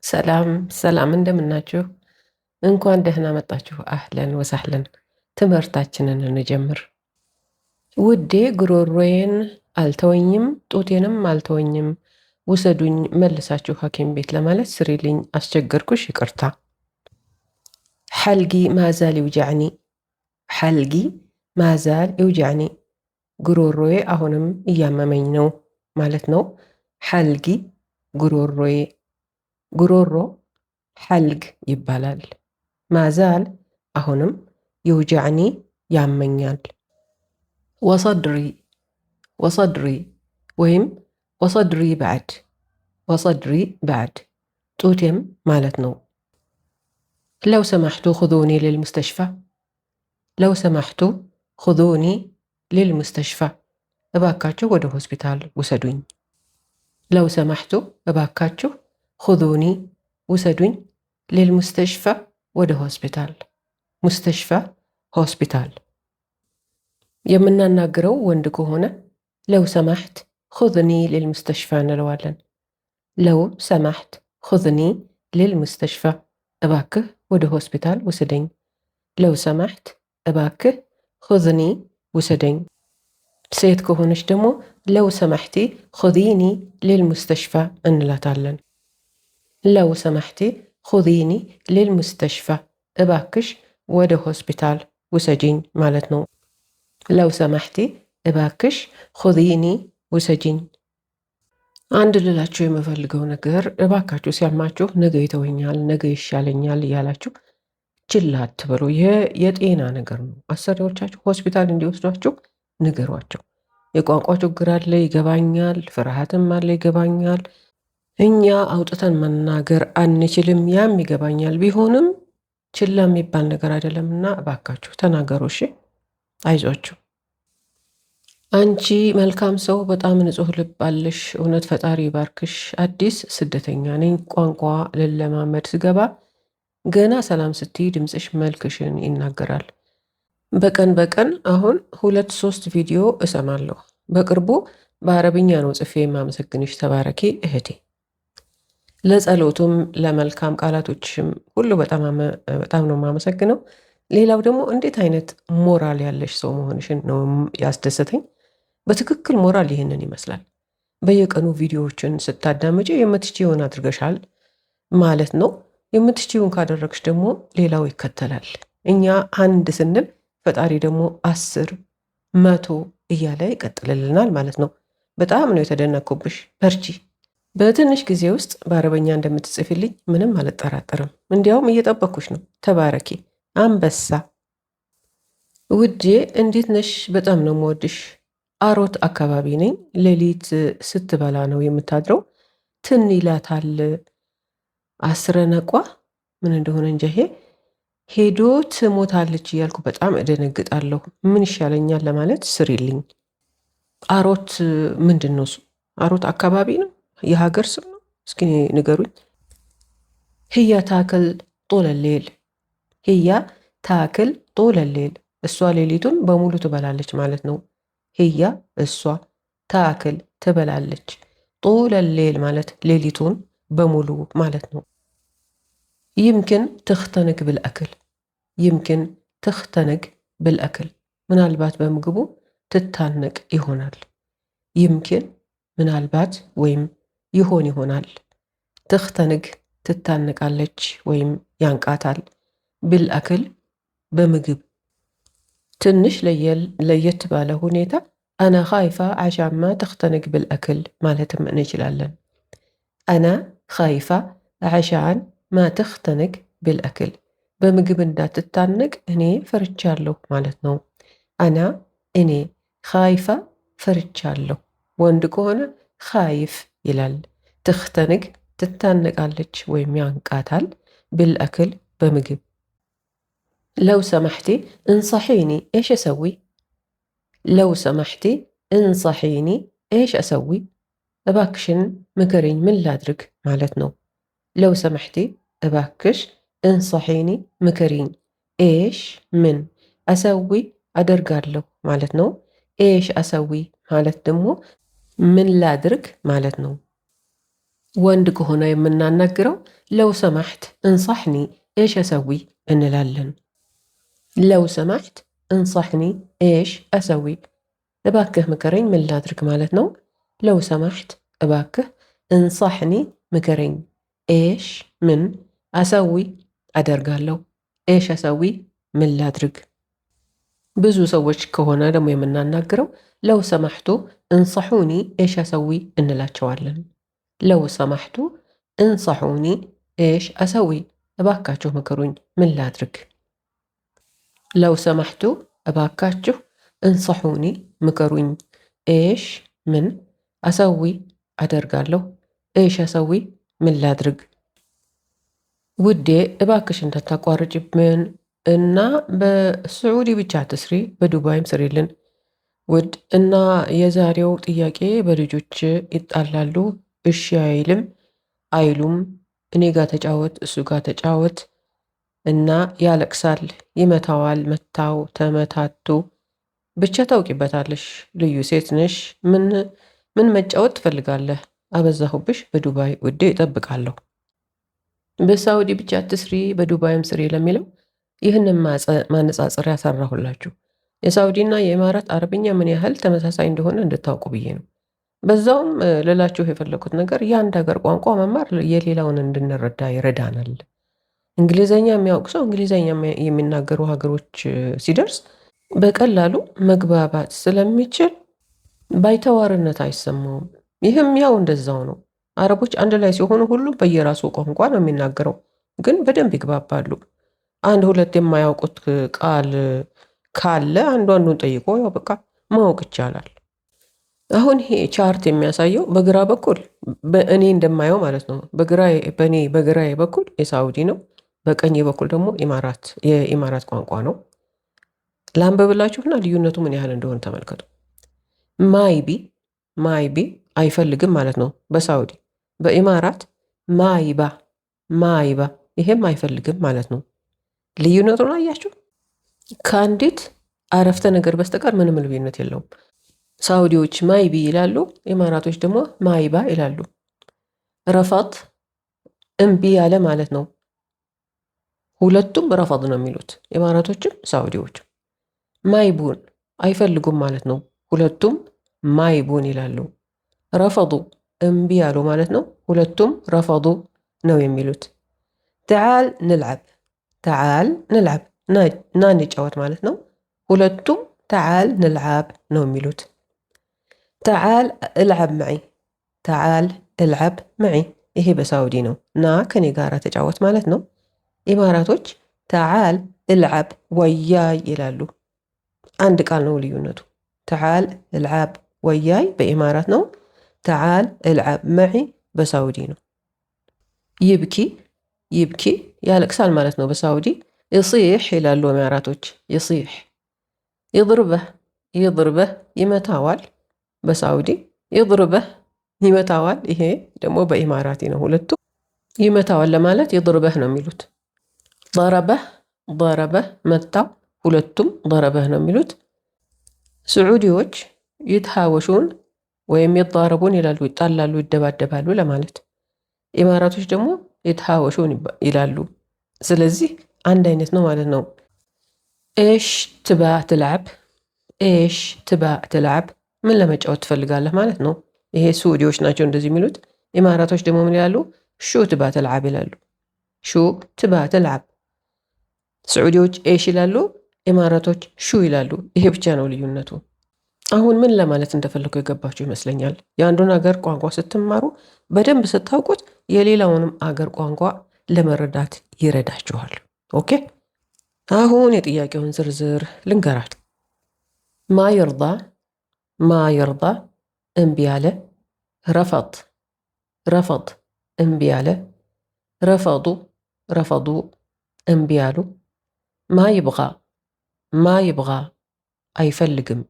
ሰላም ሰላም እንደምናችሁ። እንኳን ደህና መጣችሁ። አህለን ወሳህለን። ትምህርታችንን እንጀምር። ውዴ ጉሮሮዬን አልተወኝም፣ ጡቴንም አልተወኝም። ውሰዱኝ መልሳችሁ ሐኪም ቤት ለማለት ስሪልኝ። አስቸገርኩሽ፣ ይቅርታ። ሐልጊ ማዛል ይውጃዕኒ። ሐልጊ ማዛል ይውጃዕኒ። ጉሮሮዬ አሁንም እያመመኝ ነው ማለት ነው። ሐልጊ ጉሮሮዬ። ጉሮሮ ሐልግ ይባላል። ማዛል አሁንም፣ ይውጃዕኒ ያመኛል። ወሰድሪ ወሰድሪ ወይም ወሰድሪ በዕድ። ወሰድሪ በዕድ ጡቴም ማለት ነው። ለው ሰማሕቱ ኹዙኒ ልልሙስተሽፋ። ለው ሰማሕቱ ኹዙኒ ልልሙስተሽፋ። እባካችሁ ወደ ሆስፒታል ውሰዱኝ። ለው ሰማሕቱ እባካችሁ፣ ኹዙኒ ውሰዱኝ፣ ልልሙስተሽፋ ወደ ሆስፒታል። ሙስተሽፋ ሆስፒታል። የምናናግረው ወንድ ከሆነ ለው ሰማሕት ኹዝኒ ልልሙስተሽፋ እንለዋለን። ለው ሰማሕት ኹዝኒ ልልሙስተሽፋ፣ እባክህ ወደ ሆስፒታል ውሰደኝ። ለው ሰማሕት እባክህ፣ ኹዝኒ ውሰደኝ። ሴት ከሆነች ደግሞ ለው ሰማሕቲ ኹዚኒ ልልሙስተሽፋ እንላታለን። ለው ሰማሕቲ ኹዚኒ ልልሙስተሽፋ፣ እባክሽ ወደ ሆስፒታል ውሰጂኝ ማለት ነው። ለው ሰማሕቲ እባክሽ፣ ኹዚኒ ውሰጂኝ። አንድ ልላችሁ የምፈልገው ነገር እባካችሁ ሲያማችሁ ነገ ይተወኛል፣ ነገ ይሻለኛል እያላችሁ ችላ አትበሉ። ይህ የጤና ነገር ነው። አሰሪዎቻችሁ ሆስፒታል እንዲወስዷችሁ ንገሯቸው። የቋንቋ ችግር አለ ይገባኛል፣ ፍርሃትም አለ ይገባኛል፣ እኛ አውጥተን መናገር አንችልም፣ ያም ይገባኛል። ቢሆንም ችላ የሚባል ነገር አይደለምና እባካችሁ ተናገሩ። እሺ፣ አይዟችሁ። አንቺ መልካም ሰው፣ በጣም ንጹሕ ልብ አለሽ። እውነት ፈጣሪ ባርክሽ። አዲስ ስደተኛ ነኝ። ቋንቋ ልለማመድ ስገባ ገና ሰላም ስትይ ድምፅሽ መልክሽን ይናገራል። በቀን በቀን አሁን 2-3 ቪዲዮ እሰማለሁ። በቅርቡ በአረብኛ ነው ጽፌ የማመሰግንሽ። ተባረኪ እህቴ። ለጸሎቱም ለመልካም ቃላቶችሽም ሁሉ በጣም ነው የማመሰግነው። ሌላው ደግሞ እንዴት አይነት ሞራል ያለሽ ሰው መሆንሽን ነው ያስደሰተኝ። በትክክል ሞራል ይህንን ይመስላል። በየቀኑ ቪዲዮዎችን ስታዳምጪ የምትችይውን አድርገሻል ማለት ነው። የምትችይውን ካደረግሽ ደግሞ ሌላው ይከተላል። እኛ አንድ ስንል ፈጣሪ ደግሞ 10 100 እያለ ይቀጥልልናል ማለት ነው። በጣም ነው የተደነኩብሽ። በርቺ። በትንሽ ጊዜ ውስጥ በአረበኛ እንደምትጽፊልኝ ምንም አልጠራጠርም። እንዲያውም እየጠበኩሽ ነው። ተባረኪ አንበሳ። ውዴ እንዴት ነሽ? በጣም ነው የምወድሽ። አሮት አካባቢ ነኝ። ሌሊት ስትበላ ነው የምታድረው። ትን ይላታል። አስረነቋ ምን እንደሆነ እንጃ። ይሄ ሄዶ ትሞታለች እያልኩ በጣም እደነግጣለሁ። ምን ይሻለኛል ለማለት ስሪልኝ። አሮት ምንድን ነው እሱ? አሮት አካባቢ ነው? የሀገር ስም ነው? እስኪ ንገሩኝ። ህያ ታክል ጦለሌል። ህያ ታክል ጦለሌል። እሷ ሌሊቱን በሙሉ ትበላለች ማለት ነው። ህያ እሷ፣ ታክል ትበላለች፣ ጦለሌል ማለት ሌሊቱን በሙሉ ማለት ነው። ይምክን ትኽተንግ ብልአክል። ይምክን ትኽተንግ ብልአክል፣ ምናልባት በምግቡ ትታነቅ ይሆናል። ይምክን ምናልባት ወይም ይሆን ይሆናል። ትኽተንግ ትታነቃለች ወይም ያንቃታል። ብልአክል በምግብ። ትንሽ ለየት ባለ ሁኔታ አና ኻይፋ ዓሻማ ትኽተንግ ብልአክል ማለትም እንችላለን። አና ኻይፋ ዓሻን ማ ትኽተንግ ብልአክል፣ በምግብ እንዳትታነቅ እኔ ፈርቻለሁ ማለት ነው። አና እኔ፣ ኻይፋ ፈርቻለሁ። ወንድ ከሆነ ኻይፍ ይላል። ትኽተንግ ትታነቃለች ወይም ያንቃታል። ብልአክል በምግብ። ለው ሰማሕቲ እንصሒኒ ኤሽ አሰዊ። ለው ሰማሕቲ እንصሒኒ ኤሽ አሰዊ፣ እባክሽን ምከሪኝ ምን ላድርግ ማለት ነው። ለው ሰማሕቲ እባክሽ፣ እንصሒኒ ምከሪኝ፣ ኤሽ ምን፣ አሰዊ አደርጋለሁ ማለት ነው። ኤሽ አሰዊ ማለት ደግሞ ምን ላድርግ ማለት ነው። ወንድ ከሆነ የምናናግረው ለው ሰማሕት እንሳሕኒ ኤሽ አሰዊ እንላለን። ለው ሰማሕት እንሳሕኒ ኤሽ አሰዊ፣ እባክህ ምከረኝ ምን ላድርግ ማለት ነው። ለው ሰማሕት እባክህ፣ እንሳሕኒ ምከረኝ፣ ኤሽ ምን፣ አሰዊ አደርጋለሁ፣ ኤሽ አሰዊ ምን ላድርግ። ብዙ ሰዎች ከሆነ ደግሞ የምናናግረው ለው ሰማሕቱ እንሳሑኒ ኤሽ አሰዊ እንላቸዋለን። ለው ሰማሕቱ እንሳሑኒ ኤሽ አሰዊ፣ እባካችሁ ምከሩኝ ምን ላድርግ። ለው ሰማሕቱ እባካችሁ፣ እንሳሑኒ ምከሩኝ፣ ኤሽ ምን፣ አሰዊ አደርጋለሁ፣ ኤሽ አሰዊ ምን ላድርግ። ውዴ እባክሽ እንዳታቋርጭብን እና በስዑዲ ብቻ ትስሪ፣ በዱባይም ስሪልን። ውድ እና የዛሬው ጥያቄ በልጆች ይጣላሉ፣ እሺ አይልም አይሉም፣ እኔ ጋር ተጫወት እሱ ጋር ተጫወት እና ያለቅሳል፣ ይመታዋል፣ መታው፣ ተመታቱ፣ ብቻ ታውቂበታለሽ፣ ልዩ ሴት ነሽ፣ ምን መጫወት ትፈልጋለህ? አበዛሁብሽ፣ በዱባይ ውዴ እጠብቃለሁ። በሳውዲ ብቻ ትስሪ በዱባይም ስሪ ለሚለው ይህንን ማነጻጸሪያ ሰራሁላችሁ። የሳውዲና የኢማራት አረብኛ ምን ያህል ተመሳሳይ እንደሆነ እንድታውቁ ብዬ ነው። በዛውም ልላችሁ የፈለኩት ነገር የአንድ ሀገር ቋንቋ መማር የሌላውን እንድንረዳ ይረዳናል። እንግሊዘኛ የሚያውቅ ሰው እንግሊዘኛ የሚናገሩ ሀገሮች ሲደርስ በቀላሉ መግባባት ስለሚችል ባይተዋርነት አይሰማውም። ይህም ያው እንደዛው ነው። አረቦች አንድ ላይ ሲሆኑ ሁሉም በየራሱ ቋንቋ ነው የሚናገረው፣ ግን በደንብ ይግባባሉ። አንድ ሁለት የማያውቁት ቃል ካለ አንዱን ጠይቆ ያው በቃ ማወቅ ይቻላል። አሁን ይሄ ቻርት የሚያሳየው በግራ በኩል በእኔ እንደማየው ማለት ነው። በግራዬ በኩል የሳውዲ ነው፣ በቀኝ በኩል ደግሞ የኢማራት ቋንቋ ነው። ላንብብላችሁና ልዩነቱ ምን ያህል እንደሆነ ተመልከቱ። ማይቢ አይፈልግም ማለት ነው በሳውዲ። በኢማራት ማይባ ይሄም አይፈልግም ማለት ነው። ልዩነቱን አያችሁ? ከአንዲት አረፍተ ነገር በስተቀር ምንም ልዩነት የለውም። ሳውዲዎች ማይቢ ይላሉ፣ ኢማራቶች ደግሞ ማይባ ይላሉ። ረፈት እምቢ ያለ ማለት ነው። ሁለቱም ረፈድ ነው የሚሉት፣ ኢማራቶችም ሳውዲዎችም። ማይቡን አይፈልጉም ማለት ነው። ሁለቱም ማይቡን ይላሉ። ረፈዱ እምቢ ያሉ ማለት ነው። ሁለቱም ረፈዱ ነው የሚሉት። ተዓል ንልዓብ ና እንጫወት ማለት ነው። ሁለቱም ተዓል ንልዓብ ነው የሚሉት። ተዓል እልዓብ መዒ ይሄ በሳውዲ ነው። ና ከኔ ጋር ተጫወት ማለት ነው። ኢማራቶች ተዓል እልዓብ ወያይ ይላሉ። አንድ ቃል ነው ልዩነቱ። ተዓል እልዓብ ወያይ በኢማራት ነው። ተዓል እልዓብ መዒ በሳውዲ ነው። ይብኪ ያለቅሳል ማለት ነው በሳውዲ። ይሲሕ ይላሉ ኢማራቶች። ይሲሕ ይضርበህ ይመታዋል በሳውዲ። ይضርበህ ይመታዋል። ይሄ ደግሞ በኢማራቲ ነው። ሁለቱም ይመታዋል ለማለት ይضርበህ ነው የሚሉት። ضረበህ መታው። ሁለቱም ضረበህ ነው የሚሉት። ስዑዲዎች ይትሃወሹን ወይም ይضረቡን ይላሉ፣ ይጣላሉ፣ ይደባደባሉ ለማለት። ኢማራቶች ደግሞ ይትሃወሹን ይላሉ። ስለዚህ አንድ አይነት ነው ማለት ነው። ኤሽ ትባ ትልዓብ ምን ለመጫወት ትፈልጋለህ ማለት ነው። ይሄ ስዑዲዎች ናቸው እንደዚህ የሚሉት። ኢማራቶች ደግሞ ምን ይላሉ? ሹ ትባ ትልዓብ ይላሉ። ሹ ትባ ትልዓብ። ስዑዲዎች ኤሽ ይላሉ፣ ኢማራቶች ሹ ይላሉ። ይሄ ብቻ ነው ልዩነቱ። አሁን ምን ለማለት እንደፈለኩ የገባችሁ ይመስለኛል። የአንዱን ሀገር ቋንቋ ስትማሩ በደንብ ስታውቁት የሌላውንም አገር ቋንቋ ለመረዳት ይረዳችኋል። ኦኬ፣ አሁን የጥያቄውን ዝርዝር ልንገራት። ማይርዳ እምቢ አለ። ረፈድ እምቢ አለ። ረፈዱ እምቢ አሉ። ማይብጋ አይፈልግም።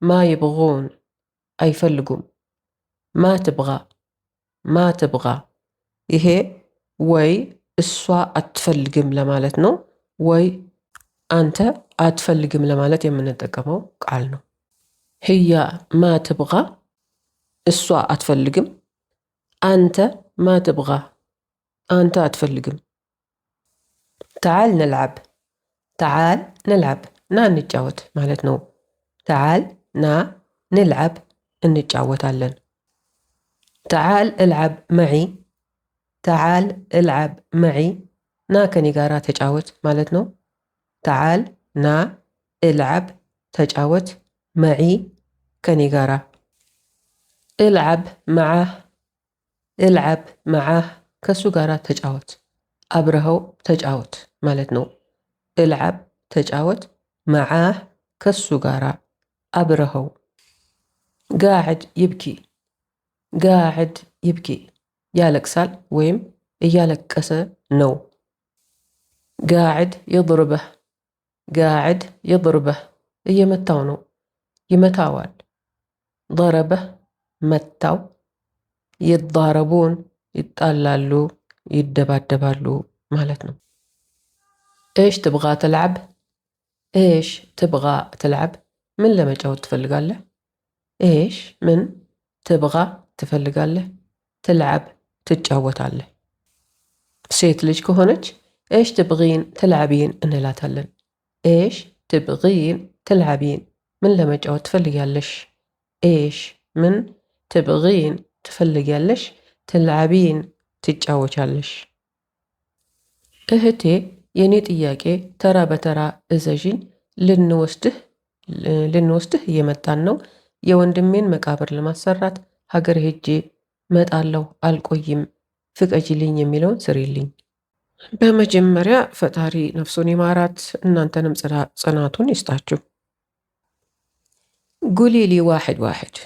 ማይብጉን አይፈልጉም። ማትብጋ ይሄ ወይ እሷ አትፈልግም ለማለት ነው፣ ወይ አንተ አትፈልግም ለማለት የምንጠቀመው ቃል ነው። ህያ ማትብጋ እሷ አትፈልግም። አንተ ማ ትብጋ አንተ አትፈልግም። ተዓል ንልዓብ ተዓል ንልዓብ ና እንጫወት ማለት ነው። ተዓል ና ንልዓብ እንጫወታለን። ተዓል እልዓብ መዒ ተዓል እልዓብ መዒ ና ከኔ ጋራ ተጫወት ማለት ነው። ተዓል ና እልዓብ ተጫወት መዒ ከኔ ጋራ። እልዓብ መዓህ እልዓብ መዓህ ከሱ ጋራ ተጫወት አብረኸው ተጫወት ማለት ነው። እልዓብ ተጫወት መዓህ ከሱ ጋራ አብረኸው። ጋዕድ ይብኪ ጋዕድ ይብኪ ያለቅሳል ወይም እያለቀሰ ነው። ጋዕድ ይضርበህ ጋዕድ ይضርበህ እየመታው ነው ይመታዋል። ضረበህ መታው። ይضረቡን ይጣላሉ ይደባደባሉ ማለት ነው። إيش تبغى تلعب إيش تبغى تلعب ምን ለመጫወት ትፈልጋለህ? إيش ምን تبغى ትፈልጋለህ? تلعب ትጫወታለህ። ሴት ልጅ ከሆነች إيش تبغين تلعبين እንላታለን። إيش تبغين تلعبين ምን ለመጫወት ትፈልጊያለሽ? إيش ምን تبغين ትፈልጊያለሽ? تلعبين ትጫወቻለሽ። እህቴ የኔ ጥያቄ ተራ በተራ እዘዥኝ ልንወስድህ እየመጣን ነው። የወንድሜን መቃብር ለማሰራት ሀገር ሄጄ መጣለሁ አልቆይም ፍቀጂልኝ የሚለውን ስሪልኝ። በመጀመሪያ ፈጣሪ ነፍሱን ይማራት እናንተንም ጽናቱን ይስጣችሁ። ጉሊሊ ዋሕድ ዋሕድ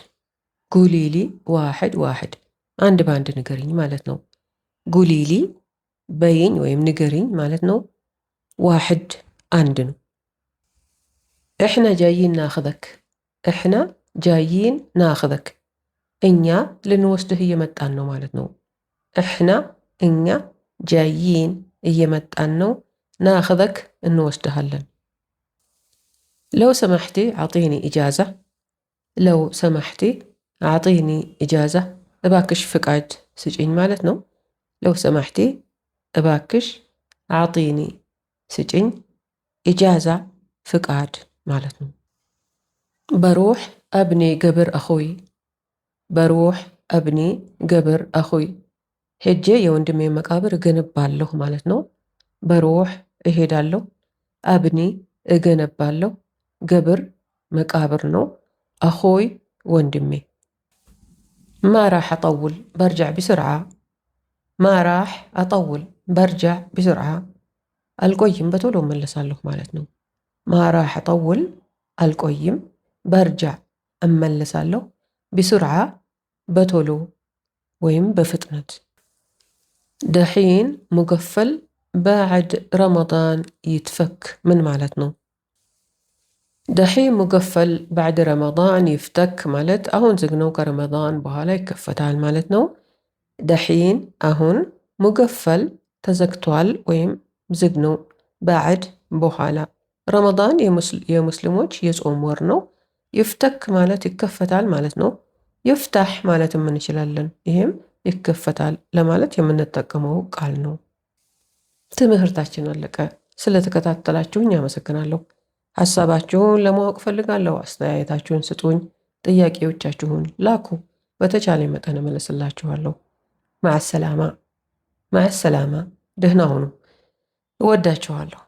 ጉሊሊ ዋሕድ ዋሕድ አንድ በአንድ ንገሪኝ ማለት ነው። ጉሊሊ በይኝ ወይም ንገሪኝ ማለት ነው። ዋሕድ አንድ ነው። እሕና ጃይን ናኽዘክ እሕና ጃይን ናኽዘክ እኛ ልንወስድህ እየመጣን ነው ማለት ነው። እሕና እኛ ጃይን እየመጣን ነው። ናኽዘክ እንወስድሃለን። ለው ሰማሕቲ አዕጢኒ ኢጃዛ ለው ሰማሕቲ አዕጢኒ ኢጃዛ እባክሽ ፍቃድ ስጪኝ ማለት ነው። ለው ሰማሕቲ እባክሽ አዕጢኒ ስጪኝ ኢጃዛ ፍቃድ ማለት ነው። በሩሕ አብኒ ገብር አኹይ በሩሕ አብኒ ገብር አኹይ ሄጄ የወንድሜ መቃብር እገነባለሁ ማለት ነው። በሩሕ እሄዳለሁ። አብኒ እገነባለሁ። ገብር መቃብር ነው። አኹይ ወንድሜ። ማ ራሕ አጠውል በርጃዕ ቢስርዓ ማ ራሕ አጠውል በርጃዕ ቢስርዓ አልቆይም በቶሎ እመለሳለሁ ማለት ነው። ማ ራሕ አጠውል አልቆይም በርጃዕ እመለሳለሁ ቢስርዓ በቶሎ ወይም በፍጥነት። ደሒን ሙገፈል ባዕድ ረመዳን ይትፈክ ምን ማለት ነው? ደሒን ሙገፈል ባዕድ ረመዳን ይፍተክ ማለት አሁን ዝግ ነው ከረመዳን በኋላ ይከፈታል ማለት ነው። ደሒን አሁን ሙገፈል ተዘግቷል ወይም ዝግ ነው። ባዕድ በኋላ ረመዳን የሙስሊሞች የጾም ወር ነው። ይፍተክ ማለት ይከፈታል ማለት ነው። ይፍታሕ ማለትም እንችላለን። ይህም ይከፈታል ለማለት የምንጠቀመው ቃል ነው። ትምህርታችን አለቀ። ስለተከታተላችሁኝ አመሰግናለሁ። ሐሳባችሁን ለማወቅ ፈልጋለሁ። አስተያየታችሁን ስጡኝ። ጥያቄዎቻችሁን ላኩ። በተቻለ መጠን እመልስላችኋለሁ። ማዕሰላማ ማዕሰላማ። ደህና ሁኑ። እወዳችኋለሁ።